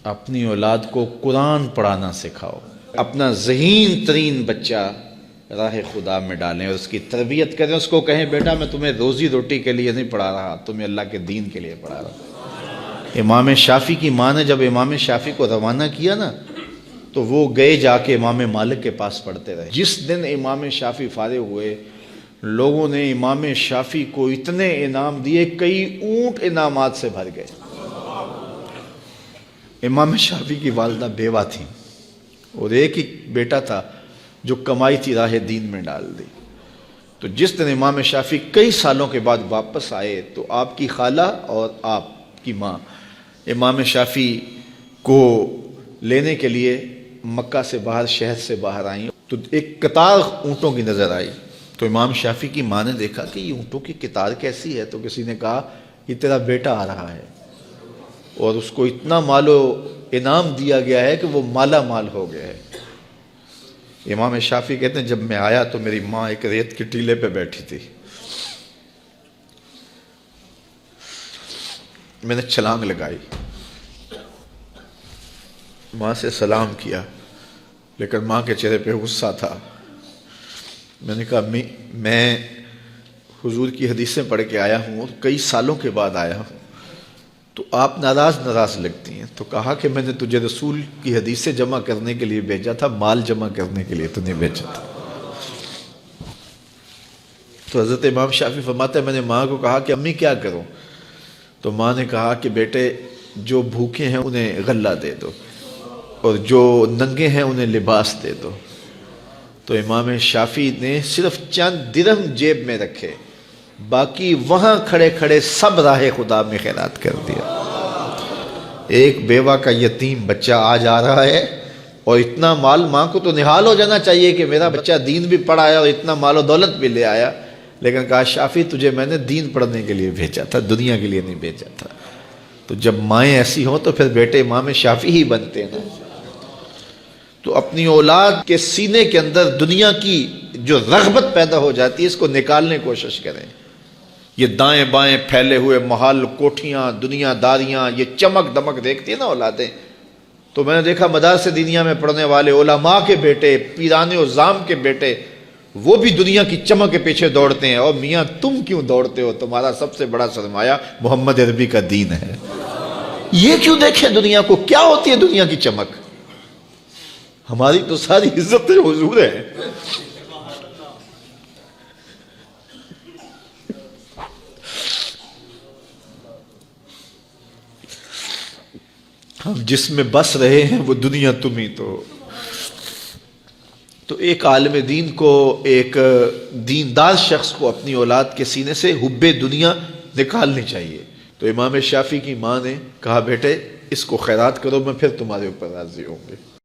اپنی اولاد کو قرآن پڑھانا سکھاؤ. اپنا ذہین ترین بچہ راہ خدا میں ڈالیں اور اس کی تربیت کریں. اس کو کہیں بیٹا میں تمہیں روزی روٹی کے لیے نہیں پڑھا رہا، تمہیں اللہ کے دین کے لیے پڑھا رہا. امام شافعی کی ماں نے جب امام شافعی کو روانہ کیا نا تو وہ گئے جا کے امام مالک کے پاس پڑھتے رہے. جس دن امام شافعی فارغ ہوئے لوگوں نے امام شافعی کو اتنے انعام دیے، کئی اونٹ انعامات سے بھر گئے. امام شافعی کی والدہ بیوہ تھیں اور ایک ہی بیٹا تھا جو کمائی تھی راہ دین میں ڈال دی. تو جس دن امام شافعی کئی سالوں کے بعد واپس آئے تو آپ کی خالہ اور آپ کی ماں امام شافعی کو لینے کے لیے مکہ سے باہر، شہر سے باہر آئیں تو ایک قطار اونٹوں کی نظر آئی. تو امام شافعی کی ماں نے دیکھا کہ یہ اونٹوں کی قطار کیسی ہے، تو کسی نے کہا یہ تیرا بیٹا آ رہا ہے اور اس کو اتنا مال و انعام دیا گیا ہے کہ وہ مالا مال ہو گیا ہے. امام شافعی کہتے ہیں جب میں آیا تو میری ماں ایک ریت کے ٹیلے پہ بیٹھی تھی. میں نے چھلانگ لگائی، ماں سے سلام کیا، لیکن ماں کے چہرے پہ غصہ تھا. میں نے کہا امی میں حضور کی حدیثیں پڑھ کے آیا ہوں اور کئی سالوں کے بعد آیا ہوں، تو آپ ناراض لگتی ہیں. تو کہا کہ میں نے تجھے رسول کی حدیثیں جمع کرنے کے لیے بھیجا تھا، مال جمع کرنے کے لیے تو نہیں بھیجا تھا. تو حضرت امام شافعی فرماتے ہیں میں نے ماں کو کہا کہ امی کیا کروں؟ تو ماں نے کہا کہ بیٹے جو بھوکے ہیں انہیں غلہ دے دو اور جو ننگے ہیں انہیں لباس دے دو. تو امام شافعی نے صرف چند درہم جیب میں رکھے، باقی وہاں کھڑے کھڑے سب راہ خدا میں خیرات کر دیا. ایک بیوہ کا یتیم بچہ آج آ رہا ہے اور اتنا مال، ماں کو تو نہال ہو جانا چاہیے کہ میرا بچہ دین بھی پڑھایا اور اتنا مال و دولت بھی لے آیا، لیکن کہا شافعی تجھے میں نے دین پڑھنے کے لیے بھیجا تھا، دنیا کے لیے نہیں بھیجا تھا. تو جب مائیں ایسی ہوں تو پھر بیٹے امام شافعی ہی بنتے ہیں. تو اپنی اولاد کے سینے کے اندر دنیا کی جو رغبت پیدا ہو جاتی ہے اس کو نکالنے کی کوشش کریں. یہ دائیں بائیں پھیلے ہوئے محل، کوٹھیاں، دنیا داریاں، یہ چمک دمک دیکھتی ہیں نا اولادیں. تو میں نے دیکھا مدارس دینیہ میں پڑھنے والے علماء کے بیٹے، پیران عظام کے بیٹے، وہ بھی دنیا کی چمک کے پیچھے دوڑتے ہیں. اور میاں تم کیوں دوڑتے ہو؟ تمہارا سب سے بڑا سرمایہ محمد عربی کا دین ہے. یہ کیوں دیکھیں دنیا کو؟ کیا ہوتی ہے دنیا کی چمک؟ ہماری تو ساری عزت حضور ہے. ہم جس میں بس رہے ہیں وہ دنیا تم ہی تو ایک عالم دین کو، ایک دیندار شخص کو اپنی اولاد کے سینے سے حب دنیا نکالنی چاہیے. تو امام شافعی کی ماں نے کہا بیٹے اس کو خیرات کرو، میں پھر تمہارے اوپر راضی ہوں گے.